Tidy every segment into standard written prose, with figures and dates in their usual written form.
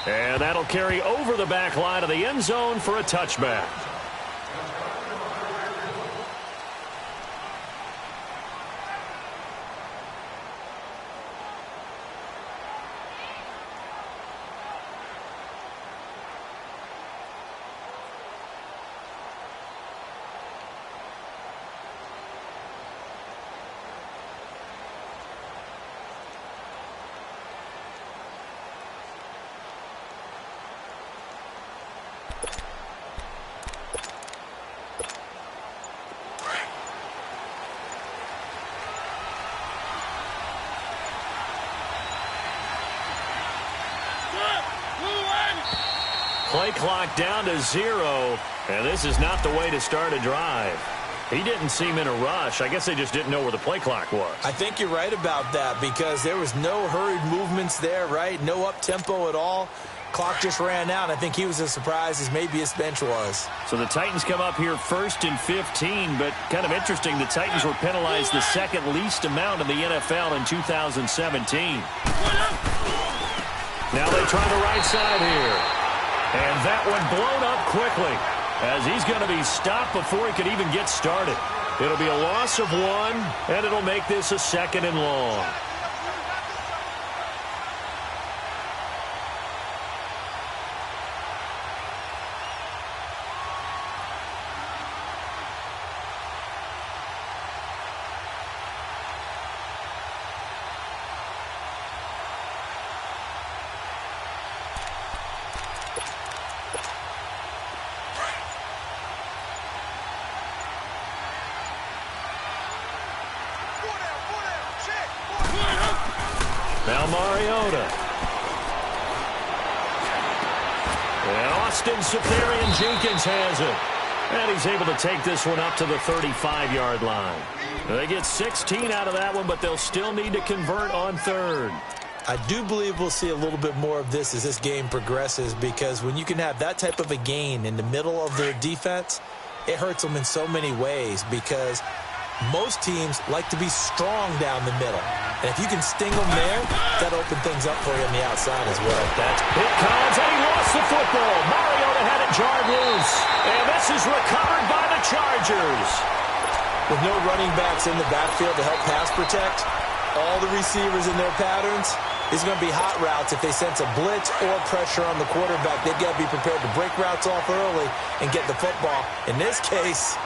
And that'll carry over the back line of the end zone for a touchback. Play clock down to 0, and this is not the way to start a drive. He didn't seem in a rush. I guess they just didn't know where the play clock was. I think you're right about that because there was no hurried movements there, right? No up-tempo at all. Clock just ran out. I think he was as surprised as maybe his bench was. So the Titans come up here 1st and 15, but kind of interesting, the Titans were penalized the second least amount in the NFL in 2017. Now they try the right side here. And that one blown up quickly as he's going to be stopped before he could even get started. It'll be a loss of 1, and it'll make this a 2nd and long. Now Mariota. And Austin Seferian-Jenkins has it. And he's able to take this one up to the 35-yard line. They get 16 out of that one, but they'll still need to convert on 3rd. I do believe we'll see a little bit more of this as this game progresses because when you can have that type of a gain in the middle of their defense, it hurts them in so many ways because most teams like to be strong down the middle. And if you can sting them there, that'll open things up for you on the outside as well. That's Pitt Collins, and he lost the football. Mariota had it jarred loose. And this is recovered by the Chargers. With no running backs in the backfield to help pass protect, all the receivers in their patterns, it's going to be hot routes. If they sense a blitz or pressure on the quarterback, they've got to be prepared to break routes off early and get the football. In this case,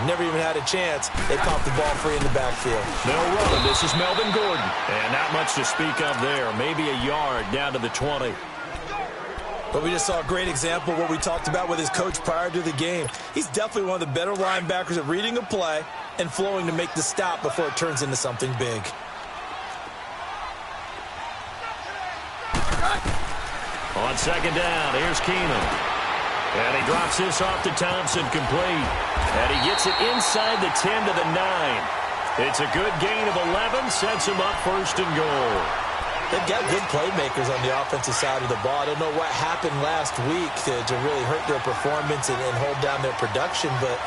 never even had a chance. They popped the ball free in the backfield. They'll run. This is Melvin Gordon. And not much to speak of there. Maybe a yard down to the 20. But we just saw a great example of what we talked about with his coach prior to the game. He's definitely one of the better linebackers at reading a play and flowing to make the stop before it turns into something big. On 2nd down, here's Keenum. And he drops this off to Thompson, complete. And he gets it inside the 10 to the 9. It's a good gain of 11, sets him up 1st and goal. They've got good playmakers on the offensive side of the ball. I don't know what happened last week to really hurt their performance and hold down their production, but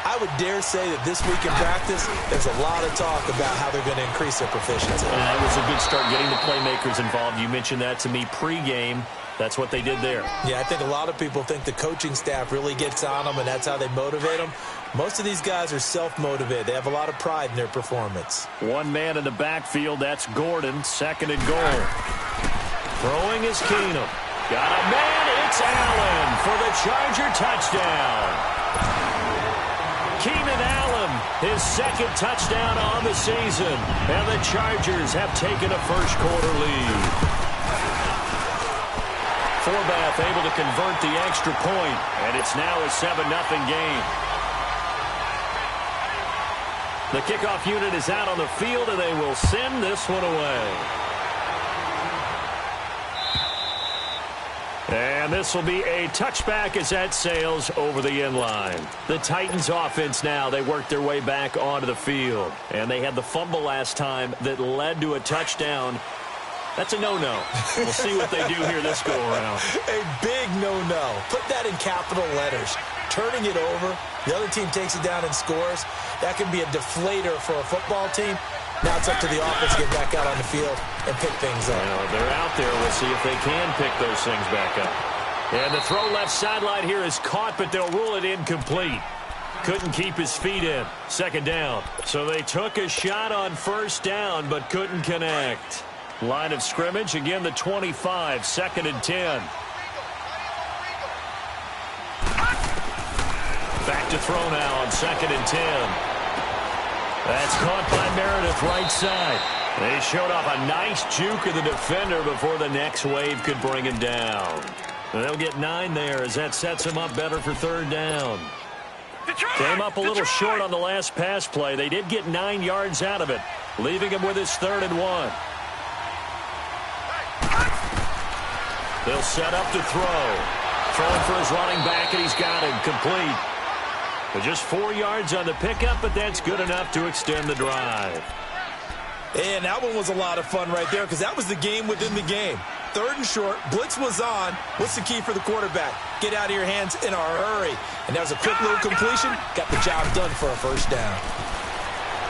I would dare say that this week in practice, there's a lot of talk about how they're going to increase their proficiency. That was a good start getting the playmakers involved. You mentioned that to me pregame. That's what they did there. Yeah, I think a lot of people think the coaching staff really gets on them, and that's how they motivate them. Most of these guys are self-motivated. They have a lot of pride in their performance. One man in the backfield, that's Gordon, 2nd and goal. Throwing is Keenum. Got a man, it's Allen for the Charger touchdown. Keenan Allen, his 2nd touchdown on the season, and the Chargers have taken a first-quarter lead. Forbath able to convert the extra point, and it's now a 7-0 game. The kickoff unit is out on the field, and they will send this one away. And this will be a touchback as that sails over the end line. The Titans offense now, they worked their way back onto the field. And they had the fumble last time that led to a touchdown. That's a no-no. We'll see what they do here this go-around. A big no-no. Put that in capital letters. Turning it over, the other team takes it down and scores. That can be a deflator for a football team. Now it's up to the offense to get back out on the field and pick things up. Well, if they're out there, we'll see if they can pick those things back up. And the throw left sideline here is caught, but they'll rule it incomplete. Couldn't keep his feet in. Second down. So they took a shot on first down, but couldn't connect. Line of scrimmage, again the 25, 2nd and 10. Back to throw now on 2nd and 10. That's caught by Meredith right side. They showed off a nice juke of the defender before the next wave could bring him down. They'll get 9 there as that sets him up better for 3rd down. Came up a little short on the last pass play. They did get 9 yards out of it, leaving him with his 3rd and 1. They'll set up to throw. Throwing for his running back, and he's got him complete. But just 4 yards on the pickup, but that's good enough to extend the drive. And that one was a lot of fun right there because that was the game within the game. 3rd and short, blitz was on. What's the key for the quarterback? Get out of your hands in a hurry. And that was a quick little completion. Got the job done for a first down.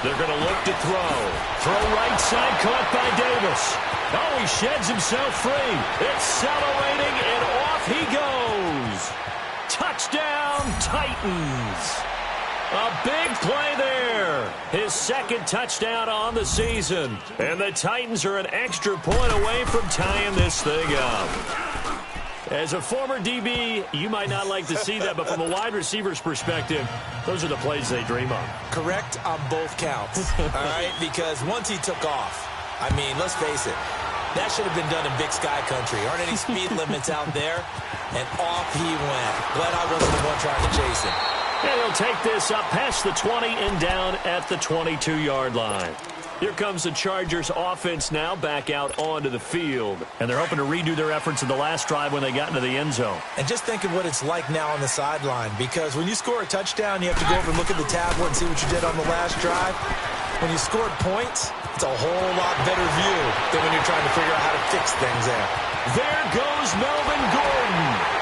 They're going to look to throw. Throw right side, caught by Davis. Oh, he sheds himself free. Accelerating, and off he goes. Touchdown, Titans. A big play there. His 2nd touchdown on the season. And the Titans are an extra point away from tying this thing up. As a former DB, you might not like to see that, but from a wide receiver's perspective, those are the plays they dream of. Correct on both counts, all right? Because once he took off, I mean, let's face it, that should have been done in Big Sky Country. Aren't any speed limits out there? And off he went. Glad I wasn't the one trying to chase him. And he'll take this up past the 20 and down at the 22-yard line. Here comes the Chargers offense now back out onto the field. And they're hoping to redo their efforts in the last drive when they got into the end zone. And just think of what it's like now on the sideline. Because when you score a touchdown, you have to go over and look at the tablet and see what you did on the last drive. When you scored points, it's a whole lot better view than when you're trying to figure out how to fix things out. There goes Melvin Gordon.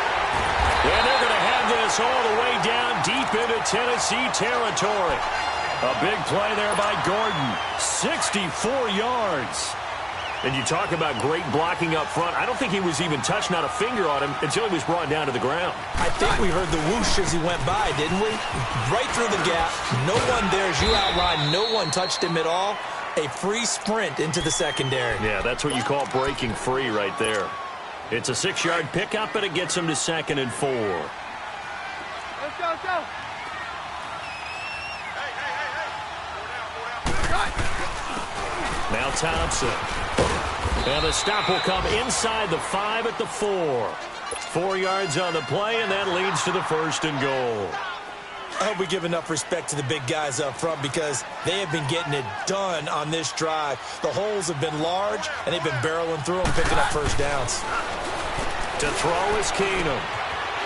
And they're going to have this all the way down deep into Tennessee territory. A big play there by Gordon. 64 yards. And you talk about great blocking up front. I don't think he was even touched, not a finger on him, until he was brought down to the ground. I think we heard the whoosh as he went by, didn't we? Right through the gap. No one there, as you outlined. No one touched him at all. A free sprint into the secondary. Yeah, that's what you call breaking free right there. It's a 6-yard pickup, and it gets him to 2nd and 4. Let's go, let's go. Now Thompson. And the stop will come inside the 5 at the 4. 4 yards on the play, and that leads to the 1st and goal. I hope we give enough respect to the big guys up front because they have been getting it done on this drive. The holes have been large, and they've been barreling through them, picking up first downs. To throw is Keenum.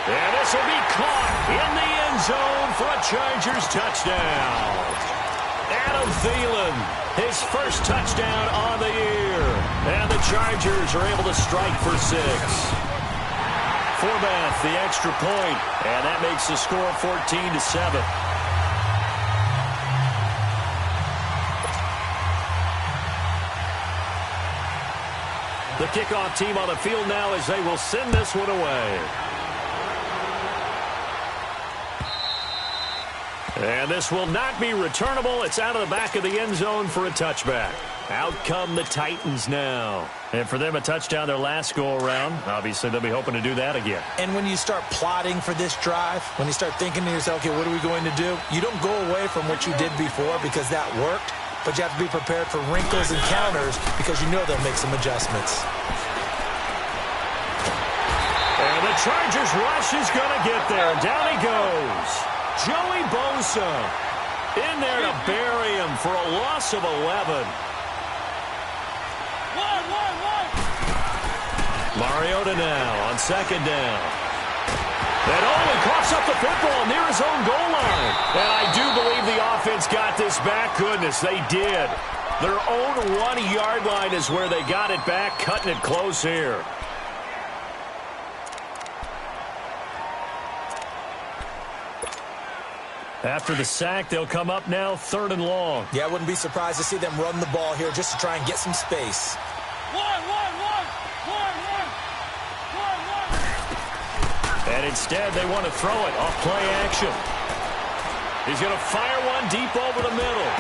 And this will be caught in the end zone for a Chargers touchdown. Adam Thielen, his first touchdown on the year. And the Chargers are able to strike for 6. Forbath, the extra point, and that makes the score 14-7. The kickoff team on the field now as they will send this one away. And this will not be returnable. It's out of the back of the end zone for a touchback. Out come the Titans now. And for them, a touchdown their last go-around. Obviously, they'll be hoping to do that again. And when you start plotting for this drive, when you start thinking to yourself, okay, what are we going to do? You don't go away from what you did before because that worked, but you have to be prepared for wrinkles and counters because you know they'll make some adjustments. And the Chargers rush is going to get there. Down he goes. Joey Bosa in there to bury him for a loss of 11. Mariota now on 2nd down. And he coughs up the football near his own goal line. And I do believe the offense got this back. Goodness, they did. Their own 1-yard line is where they got it back, cutting it close here. After the sack, they'll come up now 3rd and long. Yeah, I wouldn't be surprised to see them run the ball here just to try and get some space. And instead, they want to throw it off play action. He's going to fire one deep over the middle.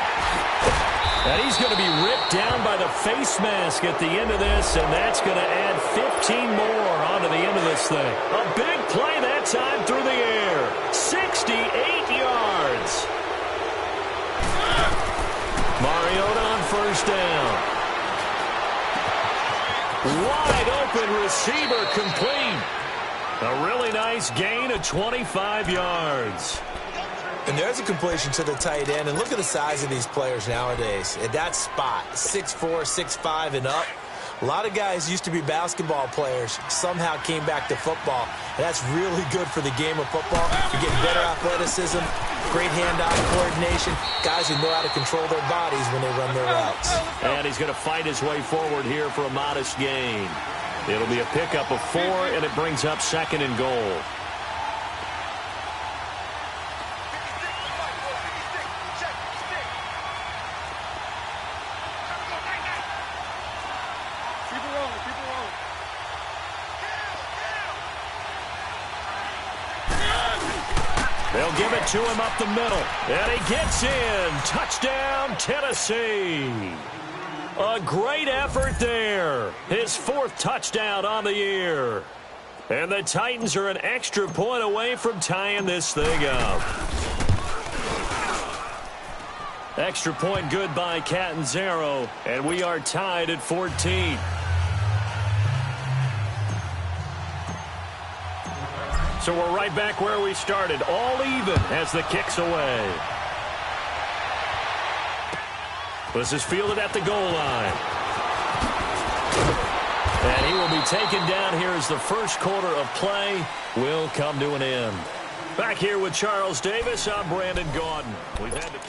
And he's going to be ripped down by the face mask at the end of this, and that's going to add 15 more onto the end of this thing. A big play that time through the air. 68 yards. Mariota on first down. Wide open receiver complete. A really nice gain of 25 yards. And there's a completion to the tight end. And look at the size of these players nowadays. At that spot, 6'4", 6'5", and up. A lot of guys used to be basketball players, somehow came back to football. And that's really good for the game of football. You get better athleticism, great hand-eye coordination, guys who know how to control their bodies when they run their routes. And he's going to fight his way forward here for a modest gain. It'll be a pickup of 4, and it brings up 2nd and goal. They'll give it to him up the middle. And he gets in. Touchdown, Tennessee. A great effort there. His 4th touchdown on the year. And the Titans are an extra point away from tying this thing up. Extra point good by Catanzaro. And we are tied at 14. So we're right back where we started, all even as the kick's away. This is fielded at the goal line. And he will be taken down here as the first quarter of play will come to an end. Back here with Charles Davis, I'm Brandon Gaudin. We've had to...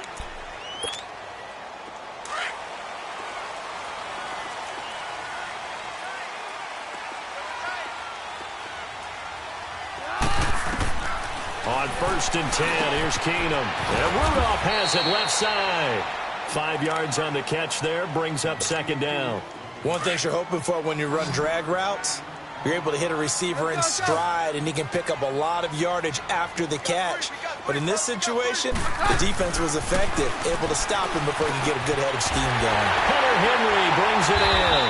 On 1st and 10, here's Keenum. And Rudolph has it left side. 5 yards on the catch there, brings up 2nd down. One thing you're hoping for when you run drag routes, you're able to hit a receiver in stride, and he can pick up a lot of yardage after the catch. But in this situation, the defense was effective, able to stop him before he could get a good head of steam going. Hunter Henry brings it in.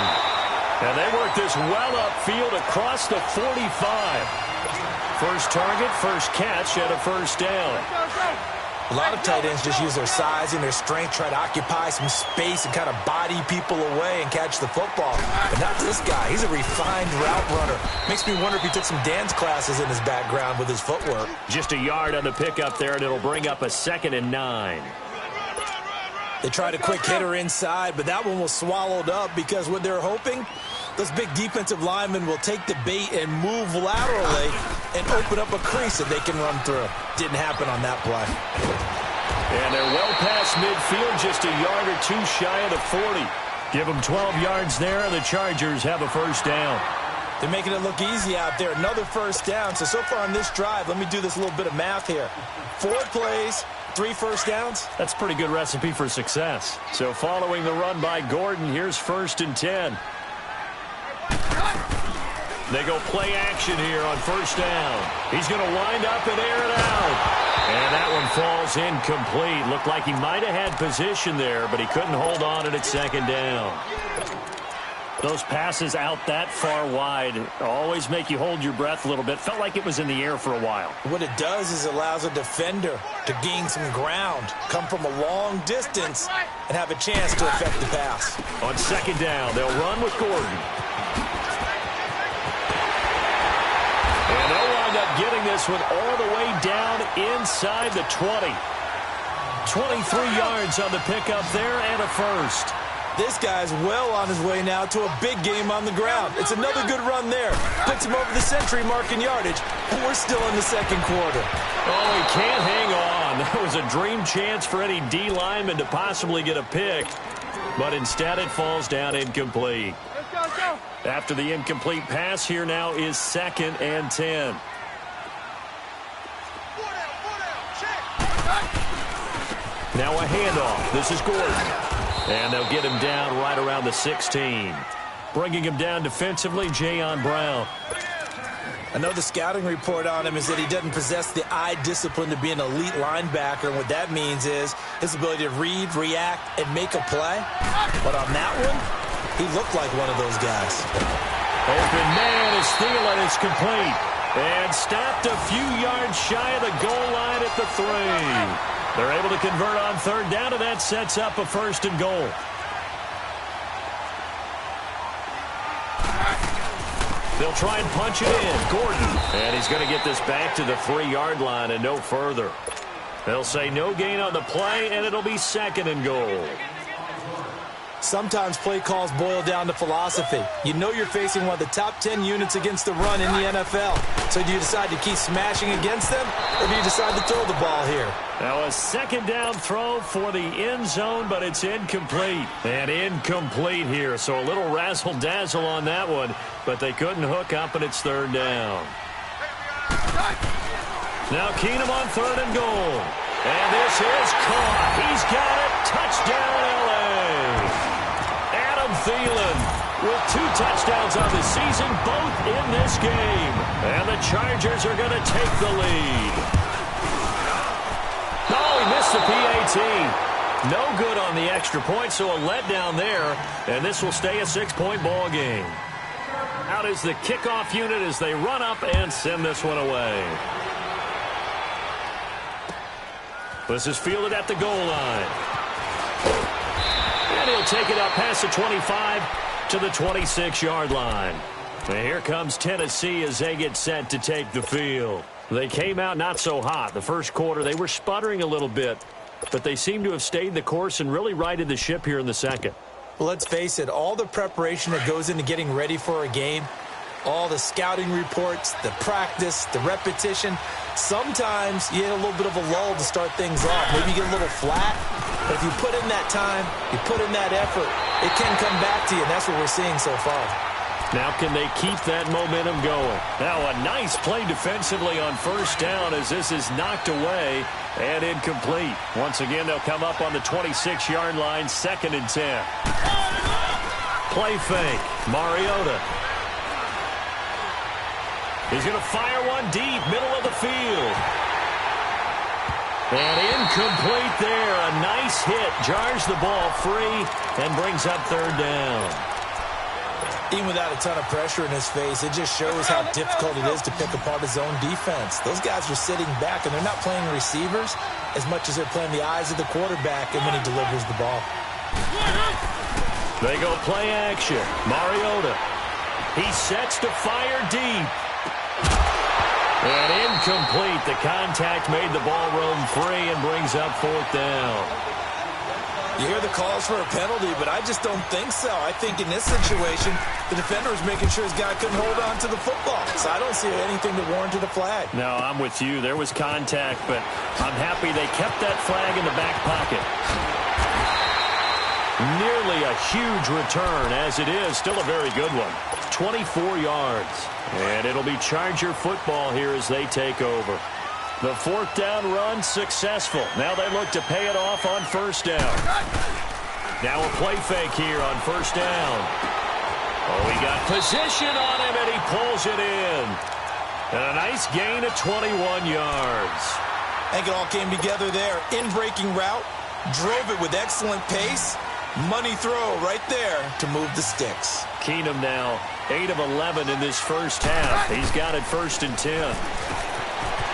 And they work this well upfield across the 45. First target, first catch, and a 1st down. A lot of tight ends just use their size and their strength, try to occupy some space and kind of body people away and catch the football. But not this guy. He's a refined route runner. Makes me wonder if he took some dance classes in his background with his footwork. Just a yard on the pickup there, and it'll bring up a 2nd and 9. They tried a quick hitter inside, but that one was swallowed up because what they're hoping, those big defensive linemen will take the bait and move laterally and open up a crease that they can run through. Didn't happen on that play. And they're well past midfield, just a yard or 2 shy of the 40. Give them 12 yards there, and the Chargers have a 1st down. They're making it look easy out there. Another 1st down. So far on this drive, let me do this little bit of math here. 4 plays, 3 1st downs. That's a pretty good recipe for success. So following the run by Gordon, here's 1st and 10. They go play action here on 1st down. He's going to wind up and air it out. And that one falls incomplete. Looked like he might have had position there, but he couldn't hold on it at 2nd down. Those passes out that far wide always make you hold your breath a little bit. Felt like it was in the air for a while. What it does is it allows a defender to gain some ground, come from a long distance, and have a chance to affect the pass. On 2nd down, they'll run with Gordon. And they'll wind up getting this one all the way down inside the 20. 23 yards on the pickup there and a 1st. This guy's well on his way now to a big game on the ground. It's another good run there. Puts him over the century mark in yardage, and we're still in the 2nd quarter. Oh, he can't hang on. That was a dream chance for any D lineman to possibly get a pick, but instead it falls down incomplete. Let's go. After the incomplete pass, here now is 2nd and 10. Now a handoff. This is Gordon. And they'll get him down right around the 16. Bringing him down defensively, Jayon Brown. I know the scouting report on him is that he doesn't possess the eye discipline to be an elite linebacker, and what that means is his ability to read, react, and make a play. But on that one, he looked like one of those guys. Open man is Thielen. It's complete. And stopped a few yards shy of the goal line at the 3. They're able to convert on third down, and that sets up a 1st and goal. They'll try and punch it in. Gordon. And he's going to get this back to the 3-yard line and no further. They'll say no gain on the play, and it'll be 2nd and goal. Sometimes play calls boil down to philosophy. You know you're facing one of the top 10 units against the run in the NFL. So do you decide to keep smashing against them, or do you decide to throw the ball here? Now a 2nd down throw for the end zone, but it's incomplete. And incomplete here, so a little razzle-dazzle on that one, but they couldn't hook up, and it's 3rd down. Now Keenum on 3rd and goal. And this is caught. He's got it. Touchdown, L.A. Adam Thielen with 2 touchdowns on the season, both in this game. And the Chargers are going to take the lead. Oh, he missed the PAT. No good on the extra point, so a letdown there. And this will stay a 6-point ball game. Out is the kickoff unit as they run up and send this one away. This is fielded at the goal line. And he'll take it up past the 25 to the 26-yard line. And here comes Tennessee as they get set to take the field. They came out not so hot. The first quarter, they were sputtering a little bit, but they seem to have stayed the course and really righted the ship here in the second. Well, let's face it, all the preparation that goes into getting ready for a game, all the scouting reports, the practice, the repetition, sometimes you hit a little bit of a lull to start things off. Maybe you get a little flat, but if you put in that time, you put in that effort, it can come back to you, and that's what we're seeing so far. Now can they keep that momentum going? Now a nice play defensively on 1st down as this is knocked away and incomplete. Once again, they'll come up on the 26-yard line, 2nd and 10. Play fake. Mariota. He's going to fire one deep, middle of the field. And incomplete there. A nice hit. Jars the ball free and brings up 3rd down. Even without a ton of pressure in his face, it just shows how difficult it is to pick apart his own defense. Those guys are sitting back, and they're not playing receivers as much as they're playing the eyes of the quarterback and when he delivers the ball. They go play action. Mariota. He sets to fire deep. And incomplete. The contact made the ball roam free and brings up 4th down. You hear the calls for a penalty, but I just don't think so. I think in this situation, the defender was making sure his guy couldn't hold on to the football. So I don't see anything to warrant a flag. No, I'm with you. There was contact, but I'm happy they kept that flag in the back pocket. Nearly a huge return, as it is. Still a very good one. 24 yards. And it'll be Charger football here as they take over. The 4th down run successful. Now they look to pay it off on 1st down. Now a play fake here on 1st down. Oh, he got position on him, and he pulls it in. And a nice gain of 21 yards. I think it all came together there. In-breaking route, drove it with excellent pace. Money throw right there to move the sticks. Keenum now 8 of 11 in this first half. He's got it 1st and 10.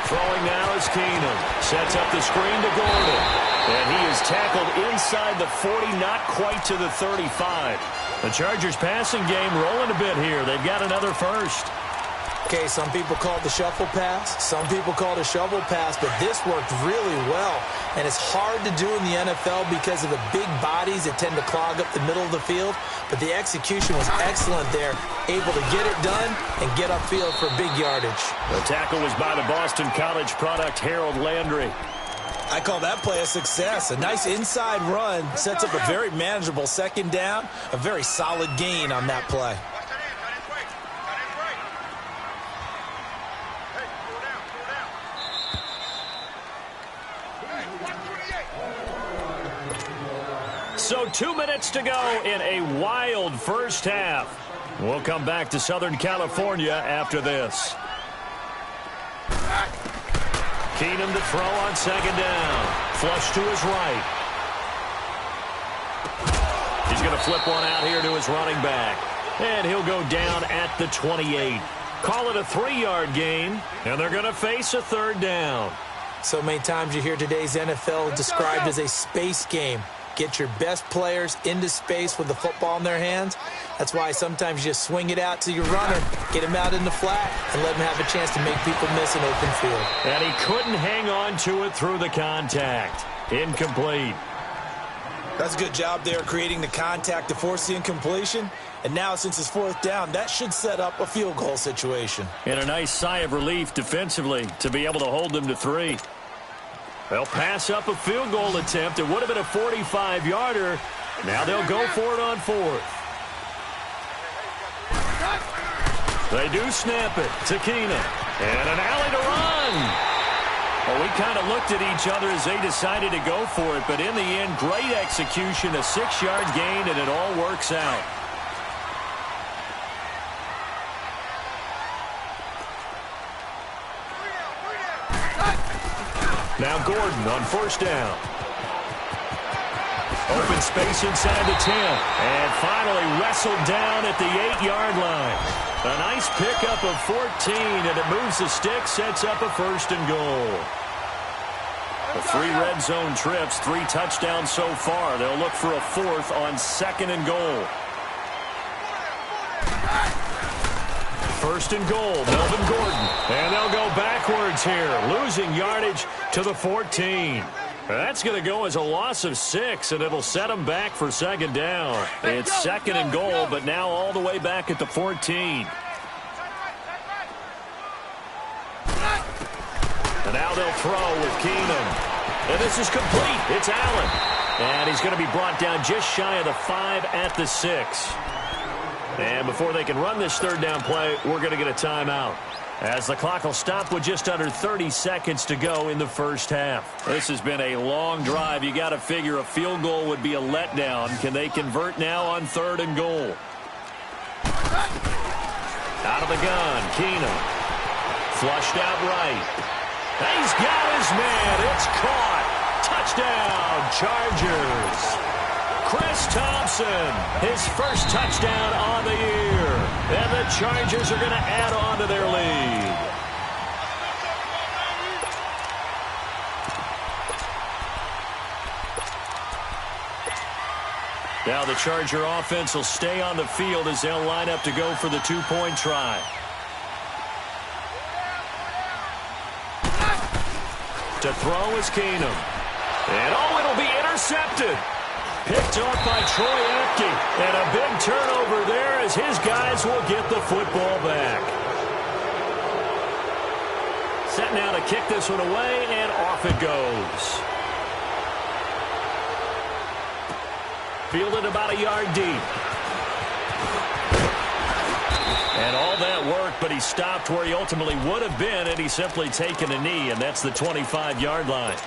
Throwing now is Keenum. Sets up the screen to Gordon. And he is tackled inside the 40, not quite to the 35. The Chargers passing game rolling a bit here. They've got another first. Okay, some people call it the shuffle pass. Some people call it a shovel pass, but this worked really well. And it's hard to do in the NFL because of the big bodies that tend to clog up the middle of the field. But the execution was excellent there, able to get it done and get upfield for big yardage. The tackle was by the Boston College product, Harold Landry. I call that play a success. A nice inside run sets up a very manageable 2nd down, a very solid gain on that play. So 2 minutes to go in a wild first half. We'll come back to Southern California after this. Keenum to throw on second down. Flush to his right. He's going to flip one out here to his running back. And he'll go down at the 28. Call it a 3-yard gain, and they're going to face a third down. So many times you hear today's NFL described as a space game. Get your best players into space with the football in their hands. That's why sometimes you just swing it out to your runner, get him out in the flat, and let him have a chance to make people miss an open field. And he couldn't hang on to it through the contact. Incomplete. That's a good job there creating the contact to force the incompletion. And now, since it's fourth down, that should set up a field goal situation. And a nice sigh of relief defensively to be able to hold them to 3. They'll pass up a field goal attempt. It would have been a 45-yarder. Now they'll go for it on 4th. They do snap it to Keenum. And an alley to run. Well, we kind of looked at each other as they decided to go for it. But in the end, great execution, a 6-yard gain, and it all works out. Now Gordon on first down. Open space inside the 10. And finally wrestled down at the 8-yard line. A nice pickup of 14, and it moves the stick, sets up a first and goal. The 3 red zone trips, 3 touchdowns so far. They'll look for a 4th on second and goal. First and goal, Melvin Gordon. And they'll go backwards here, losing yardage to the 14. That's going to go as a loss of 6, and it'll set them back for second down. It's second and goal, but now all the way back at the 14. And now they'll throw with Keenum. And this is complete. It's Allen. And he's going to be brought down just shy of the 5 at the 6. And before they can run this third down play, we're going to get a timeout, as the clock will stop with just under 30 seconds to go in the first half. This has been a long drive. You got to figure a field goal would be a letdown. Can they convert now on third and goal? Out of the gun, Keenum. Flushed out right. He's got his man. It's caught. Touchdown, Chargers. Chris Thompson, his first touchdown on the year. And the Chargers are going to add on to their lead. Now the Charger offense will stay on the field as they'll line up to go for the 2-point try. To throw is Keenum. And it'll be intercepted. Picked off by Troy Apke. And a big turnover there as his guys will get the football back. Set now to kick this one away, and off it goes. Fielded about a yard deep. And all that work, but he stopped where he ultimately would have been, and he's simply taken a knee, and that's the 25-yard line.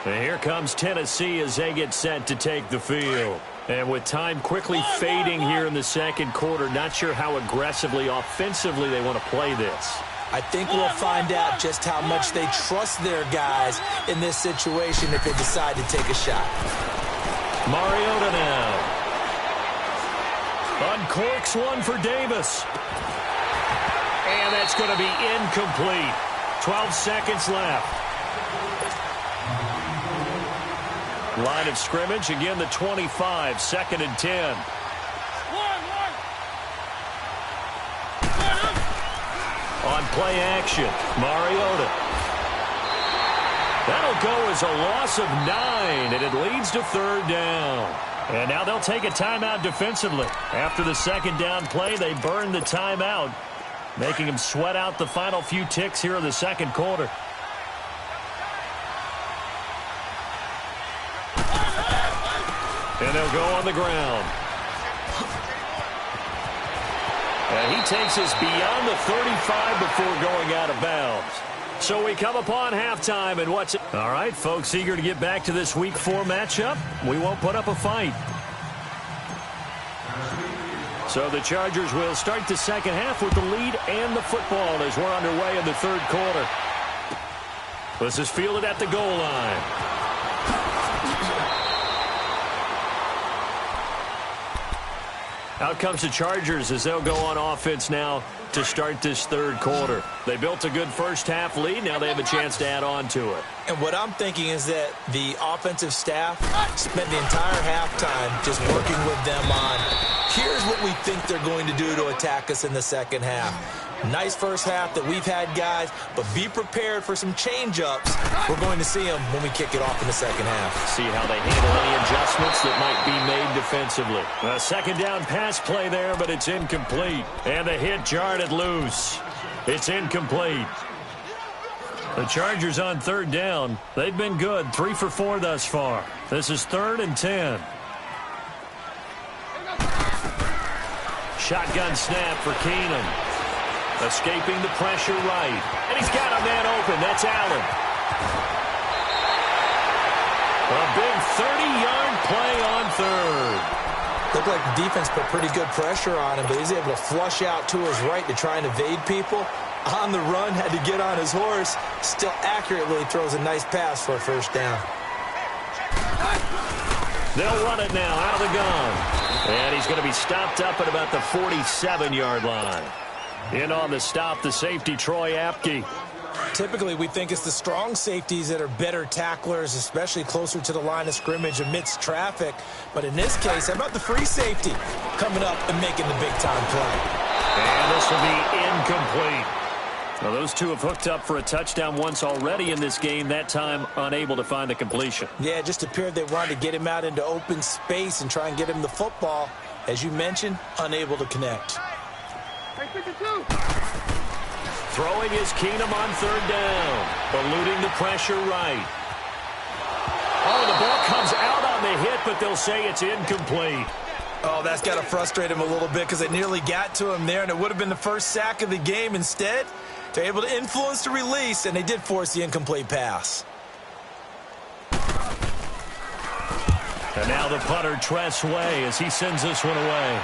And here comes Tennessee as they get set to take the field. And with time quickly fading here in the second quarter, not sure how aggressively, offensively they want to play this. I think we'll find out just how much they trust their guys in this situation if they decide to take a shot. Mariota now. Uncorks one for Davis. And that's going to be incomplete. 12 seconds left. Line of scrimmage, again the 25, second and 10. On play action, Mariota. That'll go as a loss of 9, and it leads to third down. And now they'll take a timeout defensively. After the second down play, they burn the timeout, making them sweat out the final few ticks here in the second quarter. And they'll go on the ground. And he takes us beyond the 35 before going out of bounds. So we come upon halftime, and what's it? All right, folks, eager to get back to this Week 4 matchup. We won't put up a fight. So the Chargers will start the second half with the lead and the football as we're underway in the third quarter. This is fielded at the goal line. Out comes the Chargers as they'll go on offense now to start this third quarter. They built a good first-half lead. Now they have a chance to add on to it. And what I'm thinking is that the offensive staff spent the entire halftime just working with them on, here's what we think they're going to do to attack us in the second half. Nice first half that we've had, guys, but be prepared for some change-ups. We're going to see them when we kick it off in the second half. See how they handle any adjustments that might be made defensively. A second down pass play there, but it's incomplete. And the hit jarred it loose. It's incomplete. The Chargers on third down. They've been good, 3 for 4 thus far. This is 3rd and 10. Shotgun snap for Keenum. Escaping the pressure right. And he's got a man open. That's Allen. A big 30-yard play on third. Looked like the defense put pretty good pressure on him, but he's able to flush out to his right to try and evade people. On the run, had to get on his horse. Still accurately throws a nice pass for a first down. They'll run it now out of the gun. And he's going to be stopped up at about the 47-yard line. In on the stop, the safety, Troy Apke. Typically, we think it's the strong safeties that are better tacklers, especially closer to the line of scrimmage amidst traffic. But in this case, how about the free safety coming up and making the big-time play? And this will be incomplete. Well, those two have hooked up for a touchdown once already in this game, that time unable to find the completion. Yeah, it just appeared they wanted to get him out into open space and try and get him the football. As you mentioned, unable to connect. Throwing is Keenum on third down. Eluding the pressure right. Oh, the ball comes out on the hit, but they'll say it's incomplete. Oh, that's got to frustrate him a little bit because it nearly got to him there, and it would have been the first sack of the game. Instead, they're able to influence the release, and they did force the incomplete pass. And now the punter, Tress Way, as he sends this one away.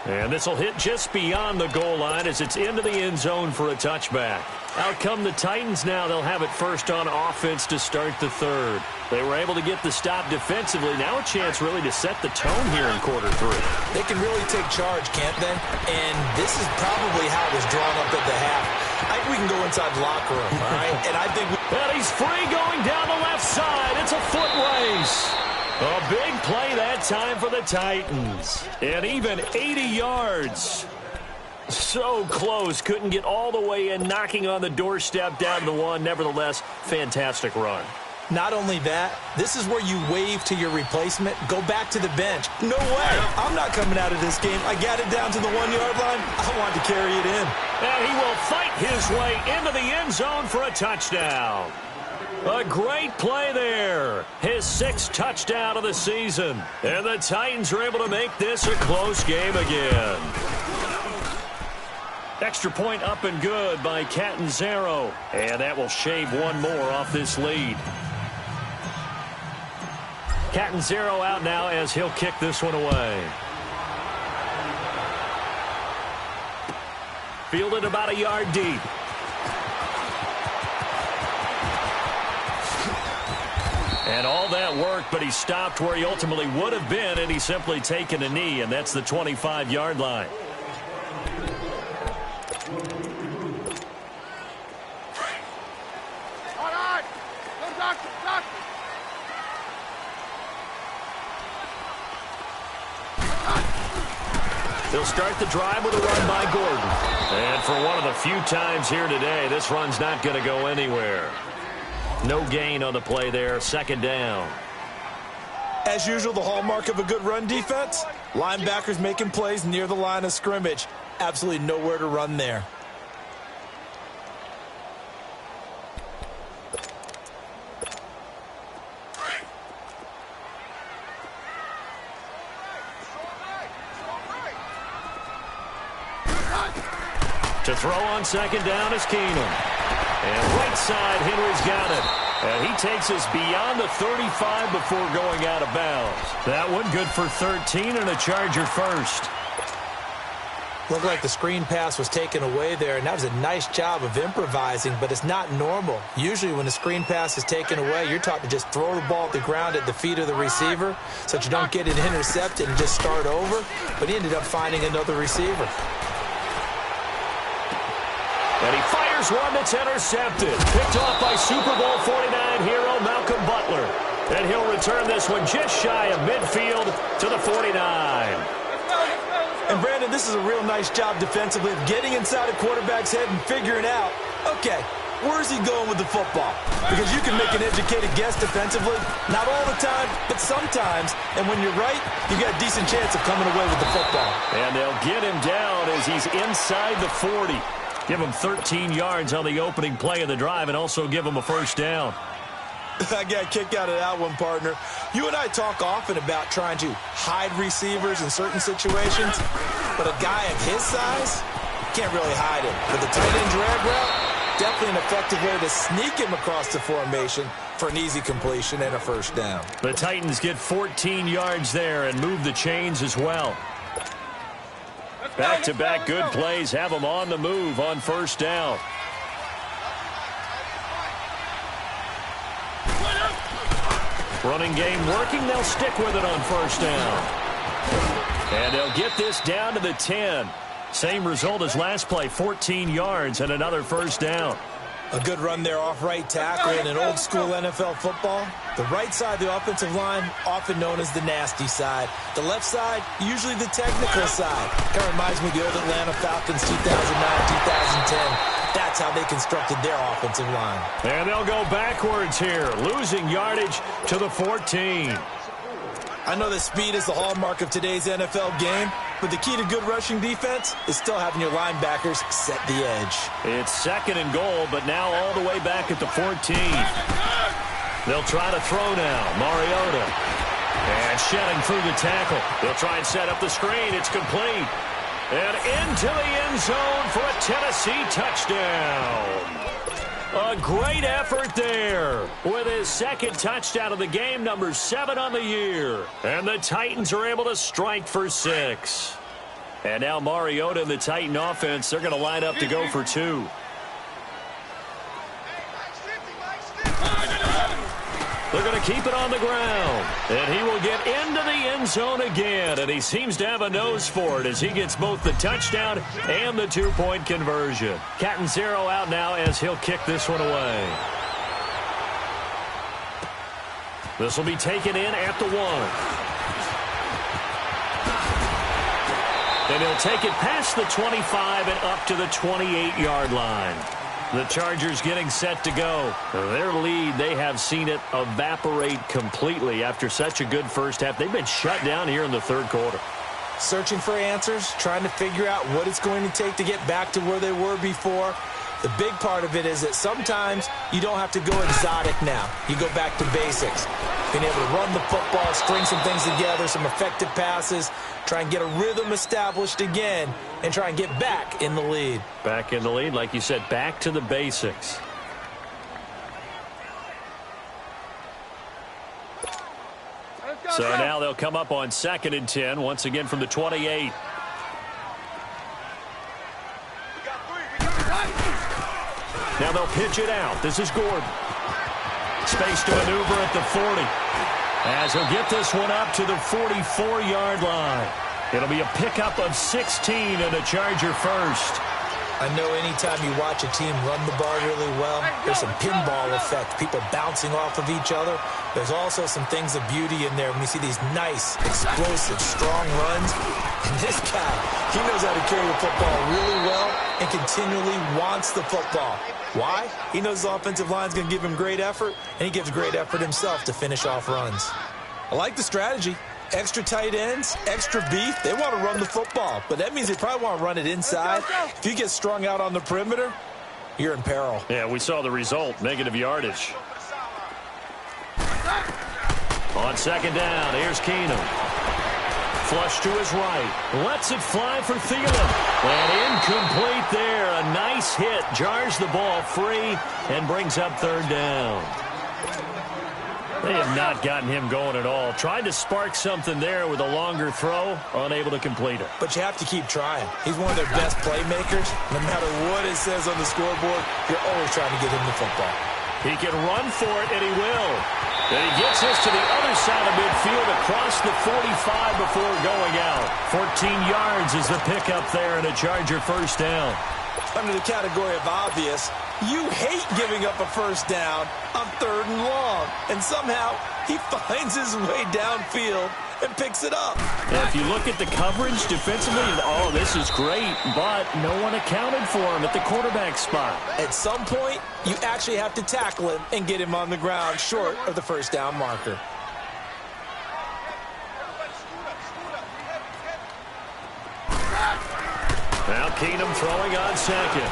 And this will hit just beyond the goal line as it's into the end zone for a touchback. Out come the Titans now. They'll have it first on offense to start the third. They were able to get the stop defensively. Now a chance really to set the tone here in quarter 3. They can really take charge, can't they? And this is probably how it was drawn up at the half. I think we can go inside the locker room, all right? And I think and he's free going down the left side. It's a foot race. A big play that time for the Titans. And even 80 yards. So close. Couldn't get all the way in, knocking on the doorstep down to the one. Nevertheless, fantastic run. Not only that, this is where you wave to your replacement. Go back to the bench. No way. I'm not coming out of this game. I got it down to the 1-yard line. I want to carry it in. And he will fight his way into the end zone for a touchdown. A great play there. His 6th touchdown of the season. And the Titans are able to make this a close game again. Extra point up and good by Catanzaro. And that will shave one more off this lead. Catanzaro out now as he'll kick this one away. Fielded about a yard deep. And all that work, but he stopped where he ultimately would have been, and he's simply taken a knee, and that's the 25-yard line. All right. Go, doctor, doctor. They'll start the drive with a run by Gordon. And for one of the few times here today, this run's not going to go anywhere. No gain on the play there, 2nd down. As usual, the hallmark of a good run defense, linebackers making plays near the line of scrimmage. Absolutely nowhere to run there. To throw on 2nd down is Keenum. And right side, Henry's got it. And he takes us beyond the 35 before going out of bounds. That one good for 13 and a Charger first. Looked like the screen pass was taken away there, and that was a nice job of improvising, but it's not normal. Usually when the screen pass is taken away, you're taught to just throw the ball at the ground at the feet of the receiver so that you don't get it intercepted and just start over, but he ended up finding another receiver. And he fires one that's intercepted. Picked off by Super Bowl 49 hero Malcolm Butler. And he'll return this one just shy of midfield to the 49. And, Brandon, this is a real nice job defensively of getting inside a quarterback's head and figuring out, okay, where's he going with the football? Because you can make an educated guess defensively, not all the time, but sometimes. And when you're right, you got a decent chance of coming away with the football. And they'll get him down as he's inside the 40. Give him 13 yards on the opening play of the drive and also give him a first down. I got a kick out of that one, partner. You and I talk often about trying to hide receivers in certain situations, but a guy of his size can't really hide him. With the tight end drag route, definitely an effective way to sneak him across the formation for an easy completion and a first down. The Titans get 14 yards there and move the chains as well. Back-to-back good plays have them on the move on first down. Running game working. They'll stick with it on first down. And they'll get this down to the 10. Same result as last play, 14 yards and another first down. A good run there off right tackle in an old-school NFL football. The right side of the offensive line, often known as the nasty side. The left side, usually the technical side. Kind of reminds me of the old Atlanta Falcons 2009-2010. That's how they constructed their offensive line. And they'll go backwards here, losing yardage to the 14. I know that speed is the hallmark of today's NFL game, but the key to good rushing defense is still having your linebackers set the edge. It's second and goal, but now all the way back at the 14. They'll try to throw now. Mariota. And shedding through the tackle. They'll try and set up the screen. It's complete. And into the end zone for a Tennessee touchdown. A great effort there with his second touchdown of the game, number 7 on the year. And the Titans are able to strike for 6. And now Mariota and the Titan offense, they're going to line up to go for 2. They're going to keep it on the ground. And he will get into the end zone again. And he seems to have a nose for it as he gets both the touchdown and the 2-point conversion. Catanzaro out now as he'll kick this one away. This will be taken in at the 1. And he'll take it past the 25 and up to the 28-yard line. The Chargers getting set to go. Their lead, they have seen it evaporate completely after such a good first half. They've been shut down here in the third quarter. Searching for answers, trying to figure out what it's going to take to get back to where they were before. The big part of it is that sometimes you don't have to go exotic now. You go back to basics. Being able to run the football, string some things together, some effective passes, try and get a rhythm established again, and try and get back in the lead. Back in the lead, like you said, back to the basics. So now they'll come up on 2nd and 10, once again from the 28. Now they'll pitch it out. This is Gordon. Space to maneuver at the 40. As he'll get this one up to the 44-yard line. It'll be a pickup of 16 and a Charger first. I know anytime you watch a team run the ball really well, there's some pinball effect, people bouncing off of each other. There's also some things of beauty in there when you see these nice, explosive, strong runs. And this guy, he knows how to carry the football really well and continually wants the football. Why? He knows the offensive line's going to give him great effort, and he gives great effort himself to finish off runs. I like the strategy. Extra tight ends, extra beef. They want to run the football, but that means they probably want to run it inside. If you get strung out on the perimeter, you're in peril. Yeah, we saw the result, negative yardage. On 2nd down, here's Keenum. Flush to his right. Lets it fly for Thielen. And incomplete there. A nice hit. Jars the ball free and brings up 3rd down. They have not gotten him going at all. Tried to spark something there with a longer throw, unable to complete it. But you have to keep trying. He's one of their best playmakers. No matter what it says on the scoreboard, you're always trying to get him the football. He can run for it, and he will. And he gets this to the other side of midfield across the 45 before going out. 14 yards is the pickup there and a Charger first down. Under the category of obvious, you hate giving up a first down on 3rd and long. And somehow he finds his way downfield and picks it up. And if you look at the coverage defensively, oh, this is great, but no one accounted for him at the quarterback spot. At some point, you actually have to tackle him and get him on the ground short of the first down marker. Now Keenum throwing on second.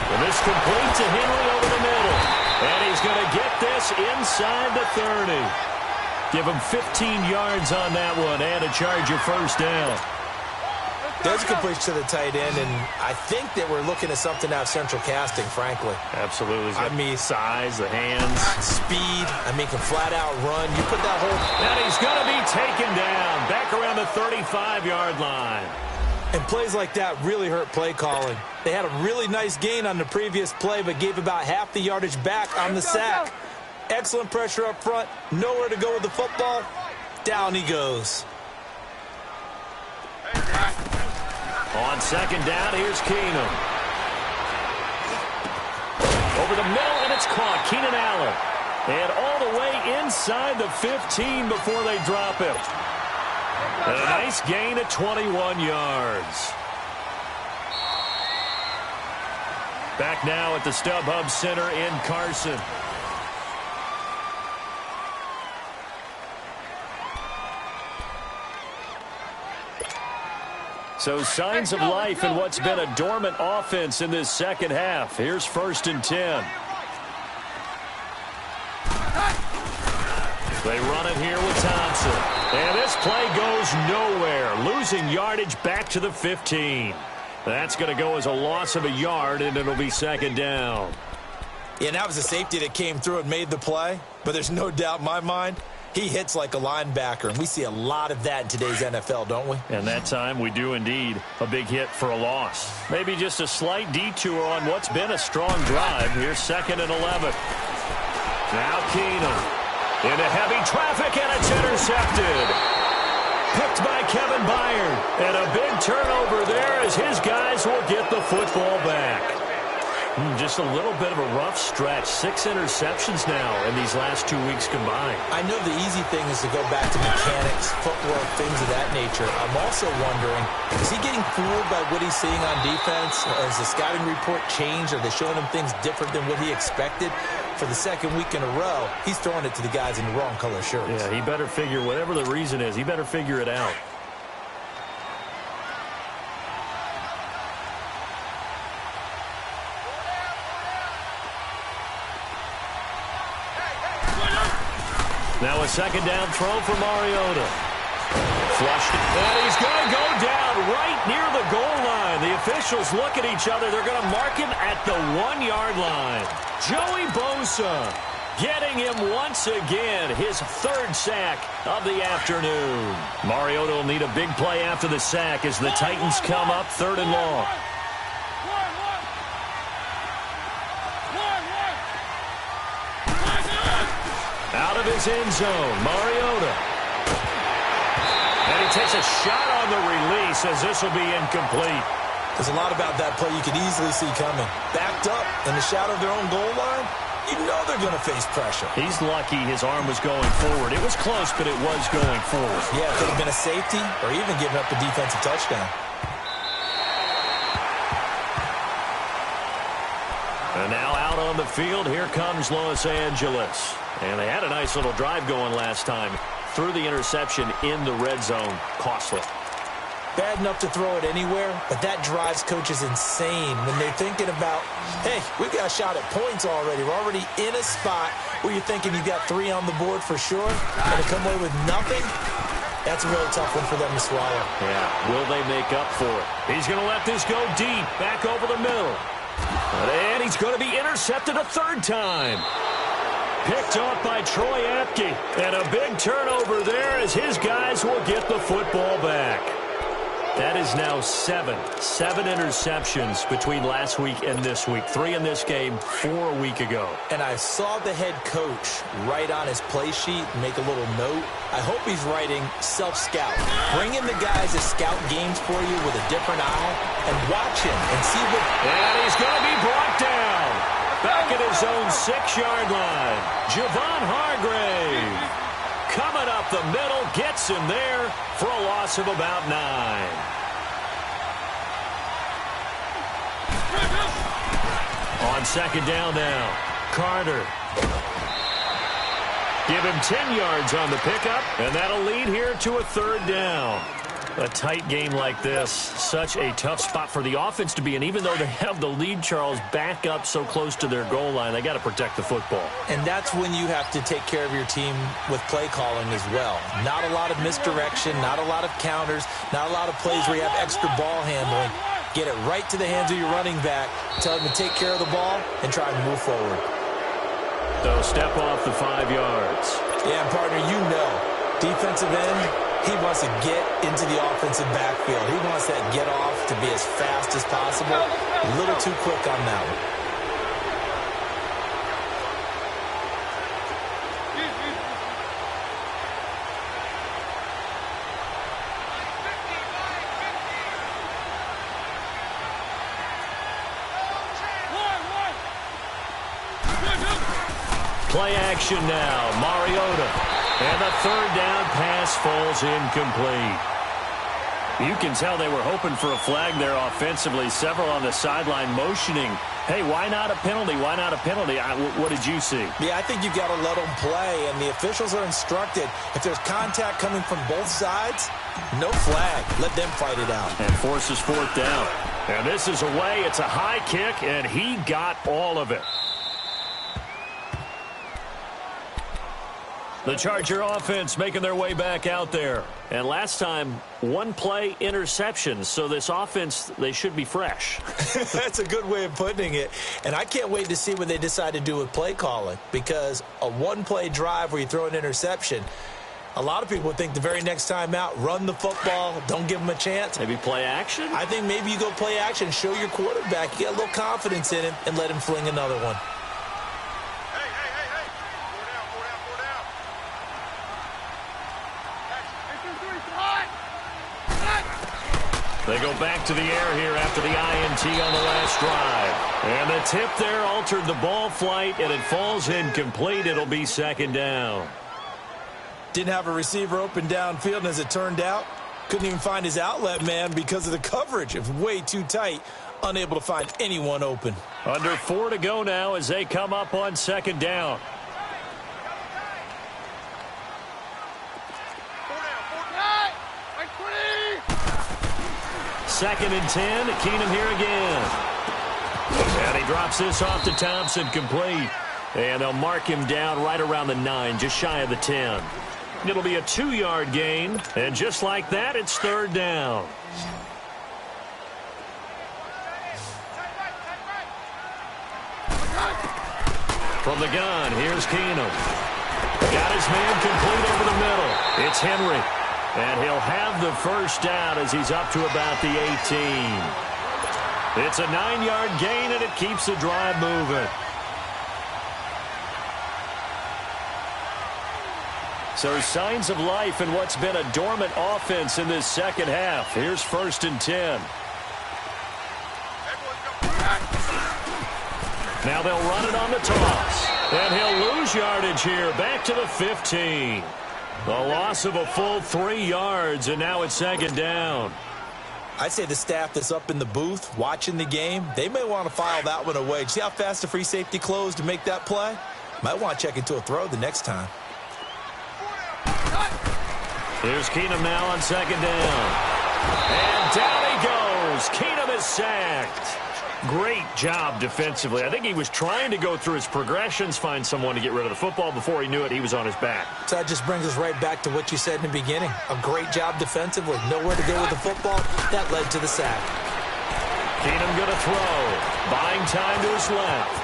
And this complete to Henry over the middle. And he's going to get this inside the 30. Give him 15 yards on that one and a Charger first down. There's a completion to the tight end, and I think that we're looking at something out of Central Casting, frankly. Absolutely. I mean, size, the hands. Speed. I mean, can flat out run. You put that whole... And he's going to be taken down back around the 35-yard line. And plays like that really hurt play calling. They had a really nice gain on the previous play, but gave about half the yardage back on the sack. Excellent pressure up front. Nowhere to go with the football. Down he goes. On second down, here's Keenum. Over the middle, and it's caught. Keenan Allen. And all the way inside the 15 before they drop him. And a nice gain of 21 yards. Back now at the StubHub Center in Carson. So signs of life in what's been a dormant offense in this second half. Here's 1st and 10. They run it here with Thompson. And this play goes nowhere. Losing yardage back to the 15. That's going to go as a loss of a yard, and it'll be second down. Yeah, that was a safety that came through and made the play. But there's no doubt in my mind, he hits like a linebacker. And we see a lot of that in today's NFL, don't we? And that time we do indeed. A big hit for a loss. Maybe just a slight detour on what's been a strong drive. Here's 2nd and 11. Now Keenum. Into heavy traffic, and it's intercepted. Picked by Kevin Byard. And a big turnover there as his guys will get the football back. Just a little bit of a rough stretch. 6 interceptions now in these last 2 weeks combined. I know the easy thing is to go back to mechanics, footwork, things of that nature. I'm also wondering, is he getting fooled by what he's seeing on defense? Has the scouting report changed? Are they showing him things different than what he expected? For the second week in a row, he's throwing it to the guys in the wrong color shirts. Yeah, he better figure, whatever the reason is, he better figure it out. Now a second down throw for Mariota. Flushed it. And he's going to go down right near the goal line. The officials look at each other. They're going to mark him at the 1-yard line. Joey Bosa getting him once again. His 3rd sack of the afternoon. Mariota will need a big play after the sack as the Titans come up 3rd and long. Out of his end zone, Mariota. And he takes a shot on the release as this will be incomplete. There's a lot about that play you could easily see coming. Backed up in the shadow of their own goal line, you know they're going to face pressure. He's lucky his arm was going forward. It was close, but it was going forward. Yeah, it could have been a safety or even giving up a defensive touchdown. And now out on the field, here comes Los Angeles. And they had a nice little drive going last time. Threw the interception in the red zone. Costly. Bad enough to throw it anywhere, but that drives coaches insane when they're thinking about, hey, we've got a shot at points already. We're already in a spot where you're thinking you've got 3 on the board for sure, and to come away with nothing, that's a really tough one for them to swallow. Yeah, will they make up for it? He's going to let this go deep, back over the middle. And he's going to be intercepted a 3rd time. picked off by Troy Apke. And a big turnover there as his guys will get the football back. That is now seven interceptions between last week and this week. 3 in this game, 4 a week ago. And I saw the head coach write on his play sheet, make a little note. I hope he's writing self-scout. Bring in the guys that scout games for you with a different eye and watch him and see what... And he's going to be brought down. Back at his own 6-yard line. Javon Hargrave. Coming up the middle, gets him there for a loss of about 9. On second down now, Carter. Give him 10 yards on the pickup, and that'll lead here to a 3rd down. A tight game like this, such a tough spot for the offense to be in. Even though they have the lead, Charles, back up so close to their goal line, they got to protect the football. And that's when you have to take care of your team with play calling as well. Not a lot of misdirection, not a lot of counters, not a lot of plays where you have extra ball handling. Get it right to the hands of your running back, tell him to take care of the ball, and try and move forward. So step off the 5 yards. Yeah, partner, you know, defensive end, he wants to get into the offensive backfield. He wants that get off to be as fast as possible. A little too quick on that one. Play action now, Mariota. And the 3rd down pass falls incomplete. You can tell they were hoping for a flag there offensively. Several on the sideline motioning, hey, why not a penalty? Why not a penalty? What did you see? Yeah, I think you got to let them play, and the officials are instructed. If there's contact coming from both sides, no flag. Let them fight it out. And forces 4th down. And this is away. It's a high kick, and he got all of it. The Charger offense making their way back out there. And last time, 1 play interception. So this offense, they should be fresh. That's a good way of putting it. And I can't wait to see what they decide to do with play calling. Because a 1-play drive where you throw an interception, a lot of people would think the very next time out, run the football, don't give them a chance. Maybe play action? I think maybe you go play action, show your quarterback, you get a little confidence in him, and let him fling another one. They go back to the air here after the INT on the last drive. And the tip there altered the ball flight, and it falls incomplete. It'll be 2nd down. Didn't have a receiver open downfield, and as it turned out, couldn't even find his outlet man because of the coverage. It was way too tight, unable to find anyone open. Under 4 to go now as they come up on 2nd down. Second and 10. Keenum here again. And he drops this off to Thompson, complete. And they'll mark him down right around the 9, just shy of the 10. It'll be a 2-yard gain. And just like that, it's 3rd down. From the gun, here's Keenum. Got his man complete over the middle. It's Henry. And he'll have the 1st down as he's up to about the 18. It's a 9-yard gain, and it keeps the drive moving. So signs of life in what's been a dormant offense in this second half. Here's 1st and 10. Now they'll run it on the toss. And he'll lose yardage here, back to the 15. The loss of a full 3 yards, and now it's 2nd down. I'd say the staff that's up in the booth watching the game, they may want to file that one away. See how fast the free safety closed to make that play? Might want to check into a throw the next time. Here's Keenum now on 2nd down. And down he goes. Keenum is sacked. Great job defensively. I think he was trying to go through his progressions, find someone to get rid of the football. Before he knew it, he was on his back. So that just brings us right back to what you said in the beginning. A great job defensively. Nowhere to go with the football. That led to the sack. Keenum going to throw. Buying time to his left.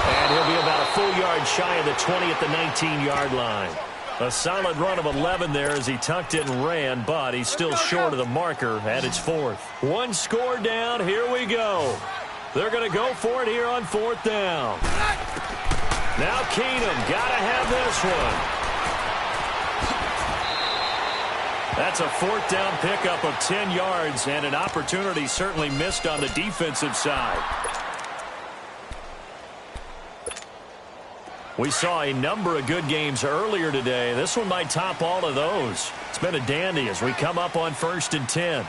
And he'll be about a full yard shy of the 20 at the 19-yard line. A solid run of 11 there as he tucked it and ran, but he's still short of the marker at its 4th. One score down. Here we go. They're going to go for it here on 4th down. Now Keenum got to have this one. That's a 4th down pickup of 10 yards and an opportunity certainly missed on the defensive side. We saw a number of good games earlier today. This one might top all of those. It's been a dandy as we come up on 1st and 10.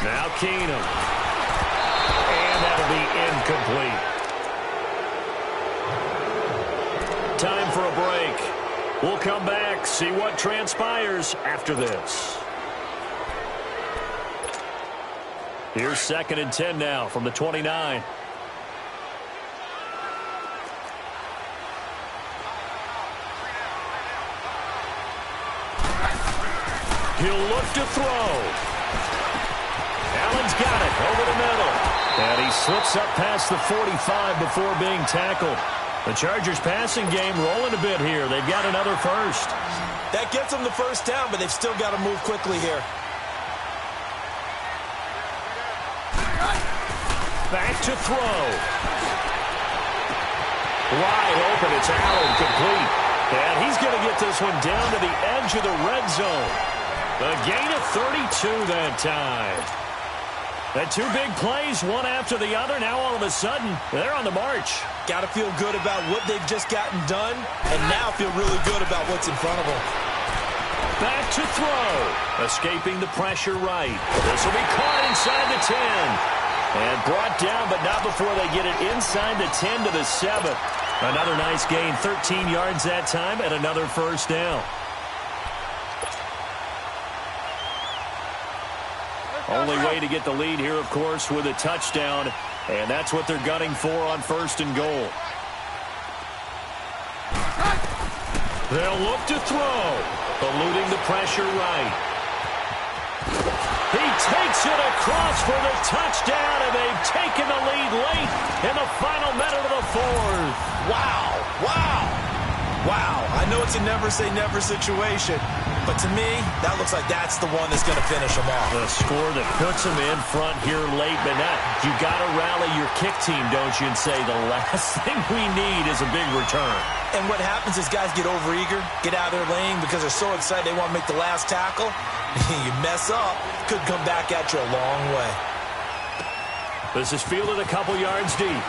Now Keenum. And that'll be incomplete. Time for a break. We'll come back, see what transpires after this. Here's 2nd and 10 now from the 29. He'll look to throw. Allen's got it over the middle. And he slips up past the 45 before being tackled. The Chargers passing game rolling a bit here. They've got another first. That gets them the first down, but they've still got to move quickly here. Back to throw. Wide open. It's Allen complete. And he's going to get this one down to the edge of the red zone. A gain of 32 that time. That 2 big plays, one after the other. Now all of a sudden, they're on the march. Got to feel good about what they've just gotten done, and now feel really good about what's in front of them. Back to throw. Escaping the pressure right. This will be caught inside the 10. And brought down, but not before they get it inside the 10 to the 7. Another nice gain, 13 yards that time, and another first down. Only way to get the lead here, of course, with a touchdown. And that's what they're gunning for on 1st and goal. They'll look to throw. Eluding the pressure right. He takes it across for the touchdown, and they've taken the lead late in the final minute of the 4th. Wow. Wow. Wow. I know it's a never-say-never situation, but to me, that looks like that's the one that's going to finish them off. The score that puts them in front here late, but now you got to rally your kick team, don't you, and say the last thing we need is a big return. And what happens is guys get overeager, get out of their lane because they're so excited they want to make the last tackle. You mess up, could come back at you a long way. This is fielded a couple yards deep.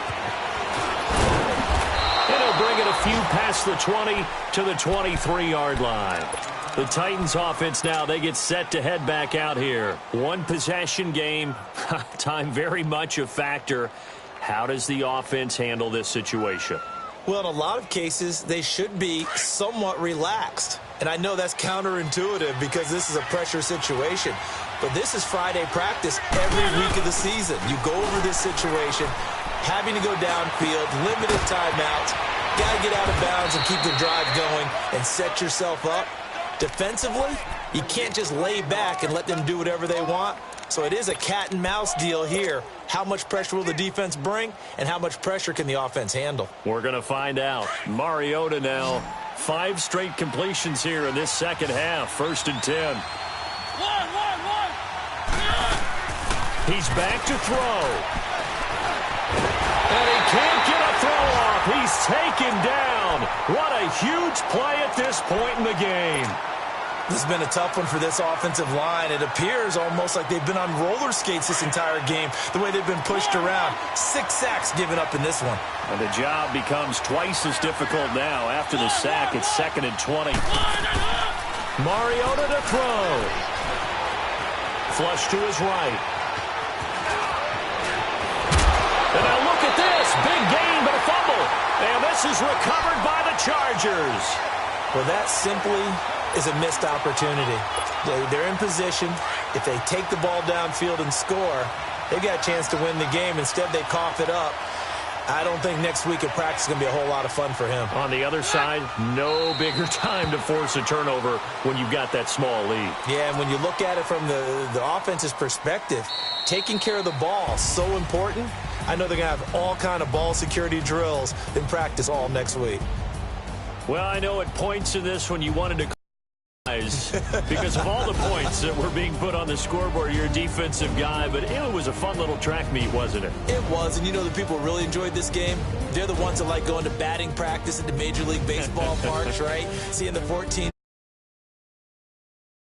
And he'll bring it a few past the 20 to the 23-yard line. The Titans offense now, they get set to head back out here. One possession game, time very much a factor. How does the offense handle this situation? Well, in a lot of cases, they should be somewhat relaxed. And I know that's counterintuitive because this is a pressure situation. But this is Friday practice every week of the season. You go over this situation, having to go downfield, limited timeouts, got to get out of bounds and keep the drive going and set yourself up. Defensively, you can't just lay back and let them do whatever they want. So it is a cat and mouse deal here. How much pressure will the defense bring, and how much pressure can the offense handle? We're going to find out. Mariota now, 5 straight completions here in this second half. 1st and 10. He's back to throw. And he can't get a throw off. He's taken down. What a huge play at this point in the game. This has been a tough one for this offensive line. It appears almost like they've been on roller skates this entire game, the way they've been pushed around. 6 sacks given up in this one. And the job becomes twice as difficult now. After the sack, it's 2nd and 20. Mariota to throw. Flush to his right. And now look at this. Big gain, but a fumble. And this is recovered by the Chargers. Well, that simply is a missed opportunity. They're in position. If they take the ball downfield and score, they've got a chance to win the game. Instead, they cough it up. I don't think next week at practice is going to be a whole lot of fun for him. On the other side, no bigger time to force a turnover when you've got that small lead. Yeah, and when you look at it from the offense's perspective, taking care of the ball is so important. I know they're going to have all kind of ball security drills in practice all next week. Well, I know at points in this when you wanted to because of all the points that were being put on the scoreboard, you're a defensive guy, but it was a fun little track meet, wasn't it? It was, and you know the people who really enjoyed this game? They're the ones that like going to batting practice at the Major League Baseball parks, right? Seeing the 14